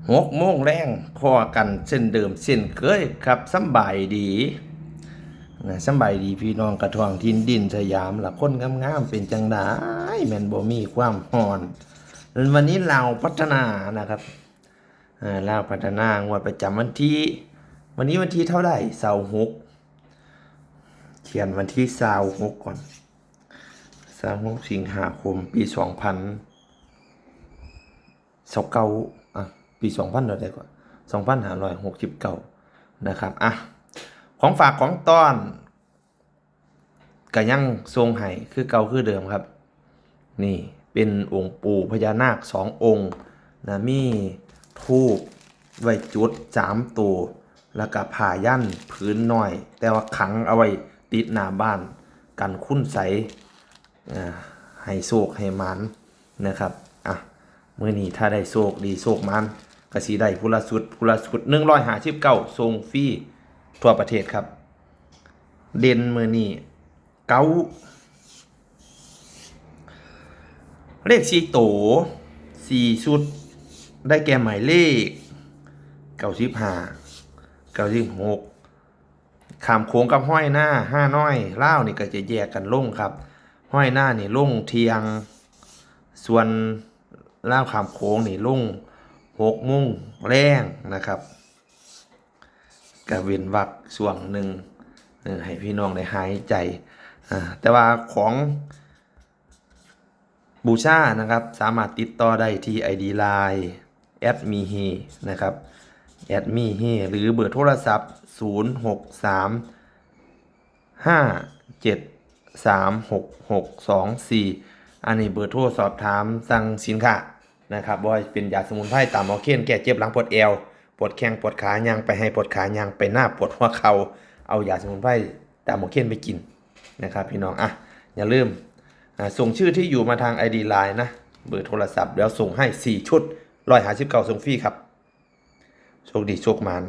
6 โมงแรงพอกันเส้นเดิมเส้นเคยครับสำบายดีนะสำบายดีพี่น้องกระท่องทินดินสยามล่ะคนงามๆเป็นจังได๋แม่นบ่มีความฮ้อนวันนี้ลาวพัฒนานะครับลาวพัฒนางวดประจำวันนี้วันที่เท่าไหร่26เขียนวันที่26ก่อน26สิงหาคมปี2029ปี2000เท่าใดก่อน2569นะครับของฝากของต้อนก็ยังทรงให้คือเก่าคือเดิมครับนี่เป็นองค์ปู่พญานาค2องค์นะมีธูปไว้จุด3ตัวแล้วก็ผ้ายันผืนน้อยแต่ว่าขังเอาไว้ติดหน้าบ้านกันคุณไสให้โชคให้หมานนะครับมื้อนี้ถ้าได้โชคดีโชคหมานก็สิได้ผู้ละสุด159ส่งฟรีทั่วประเทศครับเด่นมื้อนี้เก้าเลข4โต4ชุดได้แก่หมายเลข95 96ข้ามโค้งกับห้อยหน้า5น้อยลาวนี่ก็จะแยกกันลงครับห้อยหน้านี่ลงเที่ยงส่วนลาวข้ามโค้งนี่ลง6 โมงแรงนะครับก็เว้นวรรคช่วงหนึ่งให้พี่น้องได้หายใจแต่ว่าของบูชานะครับสามารถติดต่อได้ที่ ID Line @mihe นะครับ@mihe หรือเบอร์โทรศัพท์0635736624อันนี้เบอร์โทรสอบถามสั่งสินค้านะครับบ่ว่าเป็นยาสมุนไพรตามหมอเคนแก้เจ็บหลังปวดเอวปวดแข้งปวดขาย่างไปให้ปวดขาย่างไปหน้าปวดหัวเข่าเอายาสมุนไพรตามหมอเคนไปกินนะครับพี่น้องอย่าลืมส่งชื่อที่อยู่มาทาง ID Line นะเบอร์โทรศัพท์แล้วส่งให้4ชุด159ส่งฟรีครับโชคดีโชคมัน